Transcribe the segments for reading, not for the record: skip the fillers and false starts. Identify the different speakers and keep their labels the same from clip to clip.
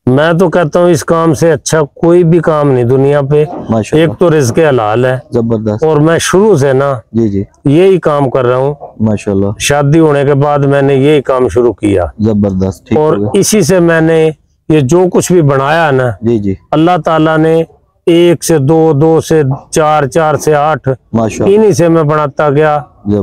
Speaker 1: मैं तो कहता हूँ इस काम से अच्छा कोई भी काम नहीं दुनिया पे। एक तो रिज़्क़ हलाल है
Speaker 2: जबरदस्त, और
Speaker 1: मैं शुरू से ना
Speaker 2: जी
Speaker 1: यही काम कर रहा हूँ माशाल्लाह। शादी होने के बाद मैंने यही काम शुरू किया,
Speaker 2: जबरदस्त।
Speaker 1: और इसी से मैंने ये जो कुछ भी बनाया ना
Speaker 2: जी
Speaker 1: अल्लाह ताला ने 1 से 2, 2 से 4, 4 से 8 इन्हीं से मैं बनाता गया,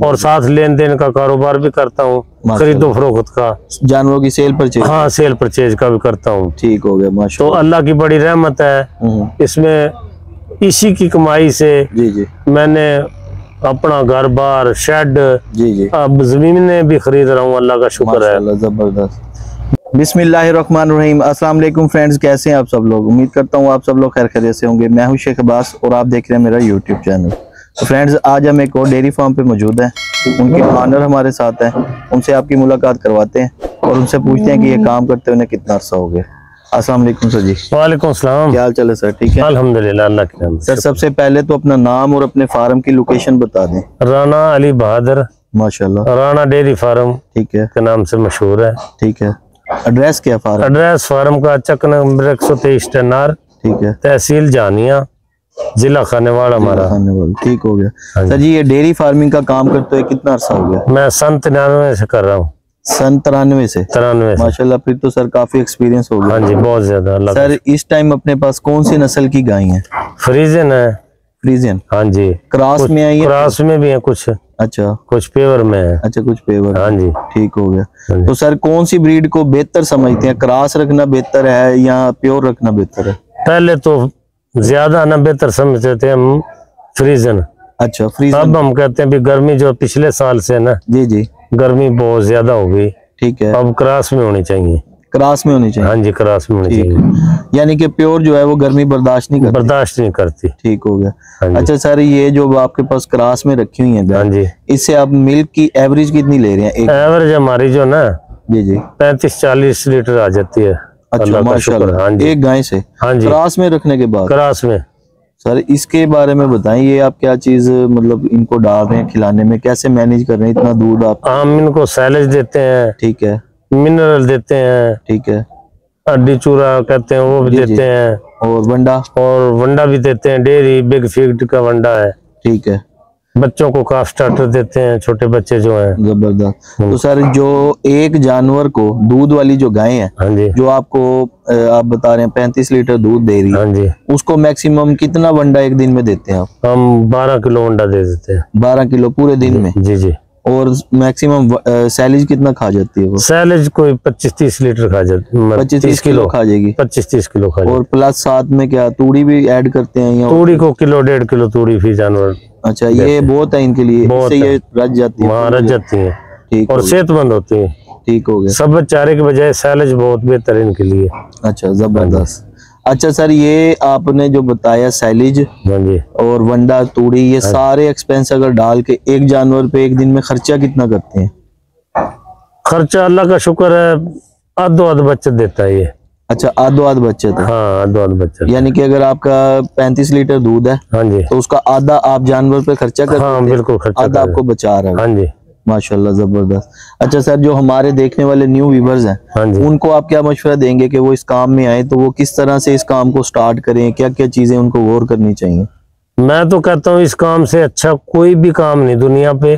Speaker 1: और साथ लेन देन का कारोबार भी करता हूँ, खरीदो फरोख्त का, जानवरों की सेल परचेज। हाँ, सेल परचेज का भी करता हूँ। ठीक हो गया माशाल्लाह। तो अल्लाह की बड़ी रहमत है इसमें। इसी की कमाई से जी मैंने अपना घर बार शेड जी अब जमीनें भी खरीद रहा हूँ, अल्लाह का शुक्र है। जबरदस्त।
Speaker 2: बिस्मिल्लाहिर्रहमानिर्रहीम। अस्सलाम वालेकुम फ्रेंड्स, कैसे हैं आप सब लोग? उम्मीद करता हूँ आप सब लोग खैर खैरियत से होंगे। मैं हूँ शेख अब्बास और आप देख रहे हैं मेरा यूट्यूब चैनल। तो फ्रेंड्स, आज हम एक और डेयरी फार्म पे मौजूद हैं, उनके ऑनर हमारे साथ हैं, उनसे आपकी मुलाकात करवाते हैं और उनसे पूछते हैं कि ये काम करते हुए कितना अर्सा हो गया। अस्सलाम वालेकुम सर जी।
Speaker 1: वालेकुम सलाम।
Speaker 2: क्या हाल चाल है सर? ठीक है
Speaker 1: अल्हम्दुलिल्लाह, अल्लाह की रहमत।
Speaker 2: सर सबसे पहले तो अपना नाम और अपने फार्म की लोकेशन बता दें।
Speaker 1: राना अली बहादुर
Speaker 2: माशाल्लाह,
Speaker 1: राना डेयरी फार्म ठीक है के नाम से मशहूर है।
Speaker 2: ठीक है। एड्रेस क्या फार्म?
Speaker 1: एड्रेस फार्म का चक नंबर 123 टनार, ठीक है, तहसील जानिया, जिला खानेवाड़ हमारा।
Speaker 2: ठीक हो गया। सर जी, ये डेयरी फार्मिंग का काम करते हुए कितना अर्सा हो गया?
Speaker 1: मैं सन 93 से कर रहा हूँ।
Speaker 2: सन 93 से? 93 माशाल्लाह, फिर तो सर काफी एक्सपीरियंस हो गया।
Speaker 1: हाँ जी, बहुत ज्यादा।
Speaker 2: सर इस टाइम अपने पास कौन सी नस्ल की गाय है?
Speaker 1: फ्रीजन है।
Speaker 2: फ्रीजन?
Speaker 1: हाँ जी।
Speaker 2: क्रॉस में आई है?
Speaker 1: क्रॉस में भी है कुछ। अच्छा, कुछ पेवर में है।
Speaker 2: अच्छा, कुछ पेवर।
Speaker 1: हाँ जी,
Speaker 2: ठीक हो गया। तो सर कौन सी ब्रीड को बेहतर समझते हैं? क्रॉस रखना बेहतर है या प्योर रखना बेहतर है?
Speaker 1: पहले तो ज्यादा ना बेहतर समझते थे हम फ्रीजन। अच्छा, फ्रीजन। अब हम कहते हैं भी गर्मी जो पिछले साल से ना जी गर्मी बहुत ज्यादा हो गई। ठीक है, अब क्रॉस में होनी चाहिए। क्रॉस में होनी चाहिए? हाँ जी, क्रॉस में होनी चाहिए।
Speaker 2: यानी कि प्योर जो है वो गर्मी बर्दाश्त नहीं
Speaker 1: करती।
Speaker 2: ठीक हो गया। अच्छा सर, ये जो आपके पास क्रॉस में रखी हुई है, हाँ जी, इससे आप मिल्क की एवरेज कितनी ले रहे हैं?
Speaker 1: एवरेज हमारी जो ना जी 35-40 लीटर आ जाती है।
Speaker 2: अच्छा माशाल्लाह। हाँ जी, एक गाय से? हाँ जी, क्रॉस में रखने के बाद? क्रॉस में। सर इसके बारे में बताएं, ये आप क्या चीज मतलब इनको डाल रहे हैं खिलाने में, कैसे मैनेज कर रहे हैं इतना दूध आप?
Speaker 1: हम इनको सैलेज देते हैं, ठीक है, मिनरल देते हैं, ठीक है, हड्डी चूरा कहते हैं वो भी देते हैं, और वंडा भी देते हैं। डेयरी बिग फीड का वंडा है, ठीक है। बच्चों को काफ स्टार्टर देते हैं, छोटे बच्चे जो हैं। जबरदस्त। तो सर जो एक जानवर को दूध वाली जो गाय है, हाँ जी, जो आपको आप बता रहे हैं 35 लीटर दूध दे रही है, हाँ जी, उसको मैक्सिमम कितना वंडा एक दिन में देते हैं आप? हम 12 किलो वंडा दे देते हैं। 12 किलो पूरे दिन में? जी जी। और मैक्सिमम सैलेज कितना खा जाती है वो? सैलेज कोई 25-30 लीटर खा जाती है। 25-30 किलो खा जाएगी? 25-30 किलो खा जाएगी। और प्लस साथ में क्या तूड़ी भी ऐड करते हैं या? तूड़ी को 1-1.5 किलो तूड़ी भी जानवर। अच्छा, ये बहुत है इनके लिए, इससे ये रच जाती है? हाँ, रच जाती है। ठीक, और सेहतमंद होती है। ठीक हो गया। सब चारे के बजाय सैलेज बहुत बेहतर है इनके लिए। अच्छा, जबरदस्त। अच्छा सर, ये आपने जो बताया सैलेज और वंडा तूड़ी, ये सारे एक्सपेंस अगर डाल के एक जानवर पे एक दिन में खर्चा कितना करते हैं? खर्चा अल्लाह का शुक्र है आधो-आध बचत देता है ये। अच्छा, आधो-आध बचत? हाँ, आधो-आध बचत। यानी कि अगर आपका 35 लीटर दूध है, हाँ जी, तो उसका आधा आप जानवर पे खर्चा करते हैं? हाँ बिल्कुल, खर्चा आधा आपको बचा रहा है। हाँ जी, माशाल्लाह, जबरदस्त। अच्छा सर, जो हमारे देखने वाले न्यू व्यूअर्स हैं, हाँ जी, उनको आप क्या मशवरा देंगे कि वो इस काम में आए, तो वो किस तरह से इस काम को स्टार्ट करें, क्या क्या चीजें उनको गौर करनी चाहिए? मैं तो कहता हूँ इस काम से अच्छा कोई भी काम नहीं दुनिया पे।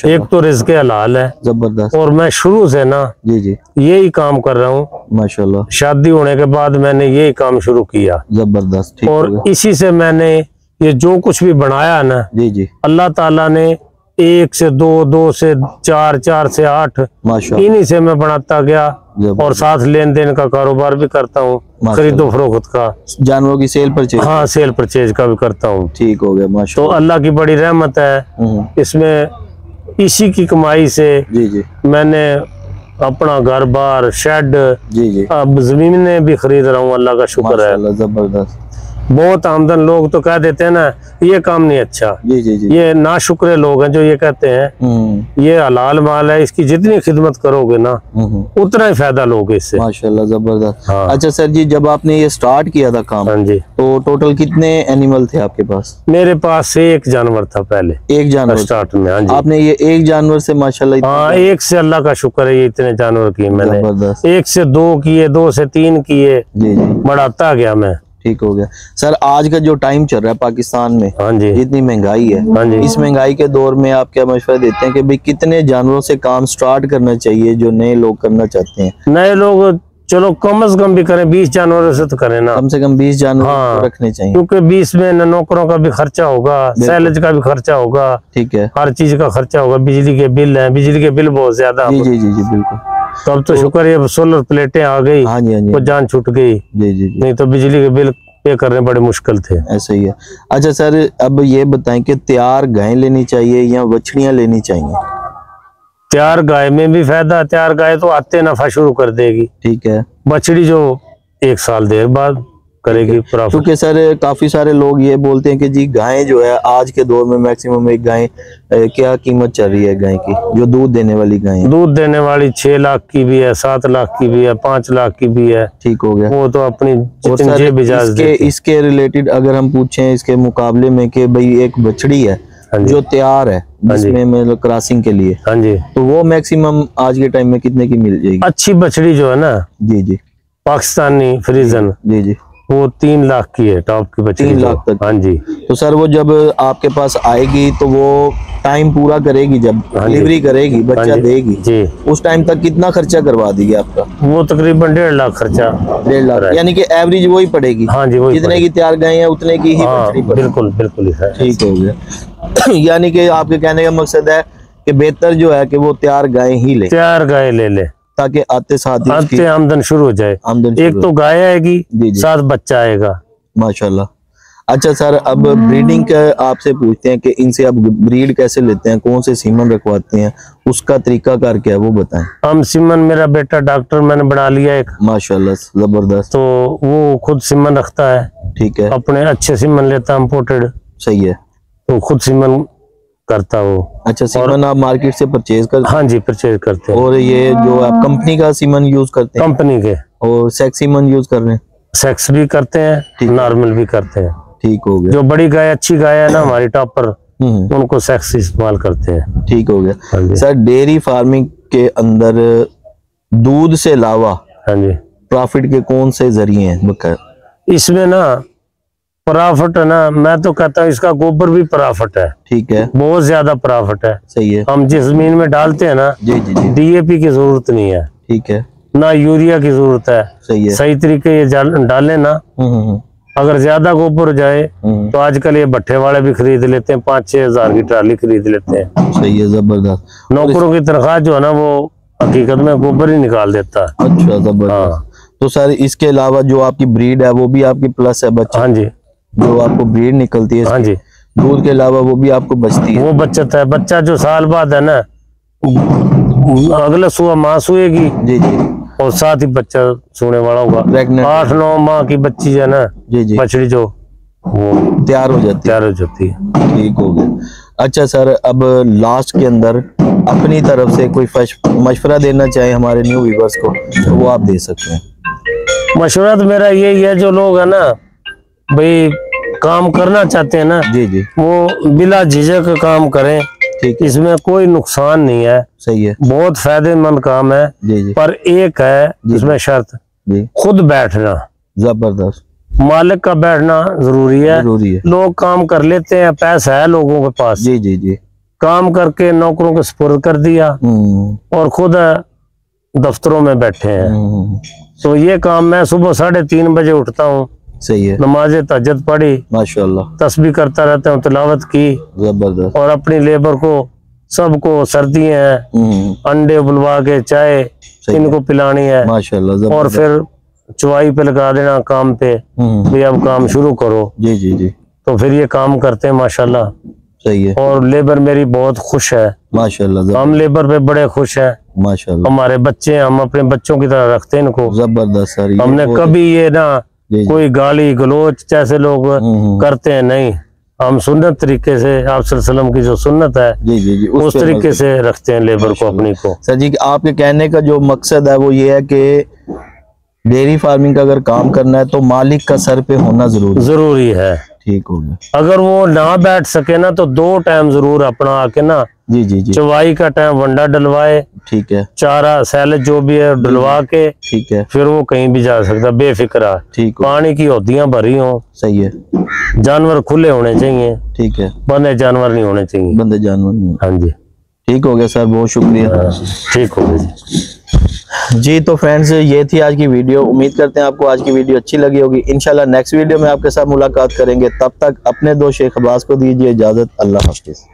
Speaker 1: एक तो रिज़्क़ हलाल है, जबरदस्त, और मैं शुरू से ना जी यही काम कर रहा हूँ माशाल्लाह। शादी होने के बाद मैंने यही काम शुरू किया, जबरदस्त। और इसी से मैंने ये जो कुछ भी बनाया ना जी अल्लाह ताला ने 1 से 2, 2 से 4, 4 से 8 इन्हीं से मैं बनाता गया, और साथ लेन देन का कारोबार भी करता हूँ, खरीदो फरोख्त का, जानवरों की सेल परचेज। हाँ, सेल परचेज का भी करता हूँ। ठीक हो गया माशाल्लाह। तो अल्लाह की बड़ी रहमत है इसमें। इसी की कमाई से जी मैंने अपना घर बार शेड जी अब जमीनें भी खरीद रहा हूँ, अल्लाह का शुक्र है। जबरदस्त। बहुत आमदन लोग तो कह देते हैं ना ये काम नहीं अच्छा।
Speaker 2: जी जी जी।
Speaker 1: ये नाशुक्रे लोग हैं जो ये कहते हैं ये हलाल माल है, इसकी जितनी खिदमत करोगे ना उतना ही फायदा लोगे इससे।
Speaker 2: माशाल्लाह जबरदस्त।
Speaker 1: हाँ।
Speaker 2: अच्छा सर जी, जब आपने ये स्टार्ट किया था काम,
Speaker 1: हाँ जी,
Speaker 2: तो टोटल कितने एनिमल थे आपके पास?
Speaker 1: मेरे पास से एक जानवर था पहले,
Speaker 2: एक जानवर
Speaker 1: स्टार्ट में। हाँ जी,
Speaker 2: आपने ये एक जानवर से माशाल्लाह
Speaker 1: हाँ एक से अल्लाह का शुक्र है ये इतने जानवर किए मैंने।
Speaker 2: जबरदस्त।
Speaker 1: एक से 2 किए, 2 से 3 किए,
Speaker 2: जी जी,
Speaker 1: बढ़ाता गया मैं।
Speaker 2: ठीक हो गया सर। आज का जो टाइम चल रहा है पाकिस्तान में,
Speaker 1: हाँ जी,
Speaker 2: जितनी महंगाई है,
Speaker 1: हाँ जी,
Speaker 2: इस महंगाई के दौर में आप क्या मशवरा देते हैं कि भाई कितने जानवरों से काम स्टार्ट करना चाहिए जो नए लोग करना चाहते हैं?
Speaker 1: नए लोग चलो कम से कम भी करें, 20 जानवरों से तो करें ना,
Speaker 2: कम से कम 20 जानवर
Speaker 1: हाँ,
Speaker 2: तो रखने चाहिए,
Speaker 1: क्योंकि 20 में नौकरों का भी खर्चा होगा, सैलज का भी खर्चा होगा,
Speaker 2: ठीक है,
Speaker 1: हर चीज का खर्चा होगा, बिजली के बिल हैं, बिजली के बिल बहुत ज्यादा।
Speaker 2: जी जी जी जी बिल्कुल।
Speaker 1: तो अब तो शुक्र है सोलर प्लेटें आ गई,
Speaker 2: हाँ जी हाँ जी,
Speaker 1: वो जान छूट गई,
Speaker 2: जी जी जी,
Speaker 1: नहीं तो बिजली के बिल पे करने बड़े मुश्किल थे।
Speaker 2: ऐसे ही है। अच्छा सर, अब ये बताएं कि तैयार गायें लेनी चाहिए या बछड़ियां लेनी चाहिए?
Speaker 1: तैयार गाय में भी फायदा, तैयार गाय तो आते नफा शुरू कर देगी, ठीक है। बछड़ी जो 1 साल देर बाद करेगी प्रॉफिट।
Speaker 2: क्योंकि सर काफी सारे लोग ये बोलते हैं कि जी गायें जो है आज के दौर में मैक्सिमम एक गाय क्या कीमत चल रही है गाय की, जो दूध देने वाली गाय?
Speaker 1: दूध देने वाली 6 लाख की भी है, 7 लाख की भी है, 5 लाख की भी है।
Speaker 2: ठीक हो गया।
Speaker 1: वो तो अपनी
Speaker 2: इसके रिलेटेड अगर हम पूछें इसके मुकाबले में कि भाई एक बछड़ी है जो तैयार है जिसमें मतलब क्रॉसिंग के लिए,
Speaker 1: हाँ जी,
Speaker 2: तो वो मैक्सिमम आज के टाइम में कितने की मिल जाएगी?
Speaker 1: अच्छी बछड़ी जो है ना,
Speaker 2: जी जी,
Speaker 1: पाकिस्तानी फ्रीजन,
Speaker 2: जी जी,
Speaker 1: वो 3 लाख की है, टॉप की बछड़ी
Speaker 2: 3 लाख तक।
Speaker 1: हाँ जी।
Speaker 2: तो सर वो जब आपके पास आएगी तो वो टाइम पूरा करेगी, जब डिलीवरी करेगी, बच्चा देगी जी, उस टाइम तक कितना खर्चा करवा देगी आपका?
Speaker 1: वो तकरीबन 1.5 लाख खर्चा,
Speaker 2: 1.5 लाख, यानी कि एवरेज वही पड़ेगी?
Speaker 1: हाँ जी, वही
Speaker 2: जितने की तैयार गाय है उतने की ही बछड़ी पड़ेगी।
Speaker 1: बिल्कुल बिल्कुल,
Speaker 2: ठीक हो गया। यानी कि आपके कहने का मकसद है कि बेहतर जो है कि वो तैयार गाय ही ले,
Speaker 1: तैयार गाय ले ले, ताकि
Speaker 2: आते साथ
Speaker 1: ही आमदन शुरू हो जाए। एक तो गाय आएगी, साथ बच्चा आएगा,
Speaker 2: माशाल्लाह। अच्छा सर, अब ब्रीडिंग का आपसे पूछते हैं कि इनसे आप ब्रीड कैसे लेते हैं, कौन से सीमन रखवाते हैं, उसका तरीका कार क्या है वो बताएं।
Speaker 1: हम सीमन, मेरा बेटा डॉक्टर मैंने बना लिया एक,
Speaker 2: माशाल्लाह जबरदस्त,
Speaker 1: तो वो खुद सीमन रखता है, ठीक है, अपने अच्छे सीमन लेता, इम्पोर्टेड,
Speaker 2: सही है,
Speaker 1: तो खुद सीमन करता वो।
Speaker 2: अच्छा, सीमन आप मार्केट से परचेज करते हैं?
Speaker 1: हाँ जी, परचेज करते हैं।
Speaker 2: और ये जो आप कंपनी का सीमन यूज करते हैं?
Speaker 1: कंपनी के। और
Speaker 2: सेक्स सीमन यूज कर रहे हैं?
Speaker 1: सेक्स भी करते हैं, नॉर्मल भी करते हैं।
Speaker 2: ठीक हो गया।
Speaker 1: जो बड़ी गाय, अच्छी गाय है ना हमारी टॉपर, उनको सेक्स इस्तेमाल करते हैं।
Speaker 2: ठीक हो गया। सर, डेयरी फार्मिंग के अंदर दूध से अलावा, हाँ जी, प्रॉफिट के कौन से जरिए हैं?
Speaker 1: इसमें ना प्रॉफिट है ना, मैं तो कहता हूँ इसका गोबर भी प्रॉफिट है, ठीक है, बहुत ज्यादा प्रॉफिट है, सही है। हम जिस जमीन में डालते हैं ना, जी जी जी, DAP की जरूरत नहीं है, ठीक है, ना यूरिया की जरूरत है, सही है, सही तरीके ये डाले ना, अगर ज्यादा गोबर हो जाए तो आजकल ये भट्ठे वाले भी खरीद लेते हैं, 5-6 हजार की ट्राली खरीद लेते हैं।
Speaker 2: सही है, जबरदस्त।
Speaker 1: नौकरों की तनख्वाह जो है ना वो हकीकत में गोबर ही निकाल देता है।
Speaker 2: अच्छा, जबरदस्त। तो सर इसके अलावा जो आपकी ब्रीड है वो भी आपकी प्लस है बच्चा? हाँ जी, जो आपको ब्रीड निकलती है, हाँ जी, दूध के अलावा वो भी आपको बचती है?
Speaker 1: वो बचत है, बच्चा जो साल बाद है ना, अगले सुबह माँ सुएगी, जी जी, और साथ ही बच्चा सोने वाला होगा। 8-9 माह की बच्ची है ना, जी जी, बछड़ी जो वो तैयार हो जाती है।
Speaker 2: ठीक हो गया। अच्छा सर, अब लास्ट के अंदर अपनी तरफ से कोई मशवरा देना चाहे हमारे न्यू व्यूअर्स को तो वो आप दे सकते हैं।
Speaker 1: मशवरा तो मेरा यही है, जो लोग है ना भाई काम करना चाहते हैं ना, जी जी, वो बिला झिझक काम करें, ठीक, इसमें कोई नुकसान नहीं है, सही है, बहुत फायदेमंद काम है, जी जी, पर एक है जिसमें शर्त, जी, खुद बैठना, जबरदस्त, मालिक का बैठना जरूरी है। लोग काम कर लेते हैं, पैसा है लोगों के पास, जी जी जी, काम करके नौकरों को सुपुर्द कर दिया और खुद दफ्तरों में बैठे हैं। तो ये काम मैं सुबह 3:30 बजे उठता हूँ, सही है, नमाज तहज्जुद पढ़ी, माशाल्लाह, तस्बीह करता रहता हूँ, तिलावत की, जबरदस्त, और अपनी लेबर को सबको सर्दी है, अंडे बुलवा के चाय इनको पिलानी है, माशाल्लाह, और फिर चुवाई पे लगा देना काम पे, भी अब काम शुरू करो, जी जी जी, तो फिर ये काम करते हैं माशाल्लाह, सही है, और लेबर मेरी बहुत खुश है, माशाल्लाह, हम लेबर पे बड़े खुश हैं, माशाल्लाह, हमारे बच्चे, हम अपने बच्चों की तरह रखते हैं इनको, जबरदस्त सर, हमने कभी ये ना
Speaker 2: जी।
Speaker 1: कोई गाली गलोच जैसे लोग करते हैं नहीं, हम सुन्नत तरीके से आप सल्लल्लाहु की जो सुन्नत है
Speaker 2: जी जी जी
Speaker 1: उस तरीके से रखते हैं लेबर को अपनी को।
Speaker 2: सर जी आपके कहने का जो मकसद है वो ये है कि डेयरी फार्मिंग का अगर काम करना है तो मालिक का सर पे होना जरूरी
Speaker 1: है।
Speaker 2: ठीक हो गया।
Speaker 1: अगर वो ना बैठ सके ना तो 2 टाइम जरूर अपना आके ना
Speaker 2: जी जी जी
Speaker 1: चवाई का टाइम वंडा डलवाए,
Speaker 2: ठीक है,
Speaker 1: चारा सैलेज जो भी है डलवा के,
Speaker 2: ठीक है,
Speaker 1: फिर वो कहीं भी जा सकता बेफिक्रा।
Speaker 2: ठीक,
Speaker 1: पानी की होदियां भरी हो,
Speaker 2: सही है,
Speaker 1: जानवर खुले होने चाहिए,
Speaker 2: ठीक है,
Speaker 1: बंदे जानवर नहीं होने चाहिए,
Speaker 2: बंदे जानवर नहीं।
Speaker 1: हाँ जी
Speaker 2: ठीक हो गया सर, बहुत शुक्रिया।
Speaker 1: ठीक हो गया
Speaker 2: जी। तो फ्रेंड्स ये थी आज की वीडियो, उम्मीद करते हैं आपको आज की वीडियो अच्छी लगी होगी। इंशाल्लाह नेक्स्ट वीडियो में आपके साथ मुलाकात करेंगे, तब तक अपने दोस्त शेख अब्बास को दीजिए इजाजत। अल्लाह हाफिज।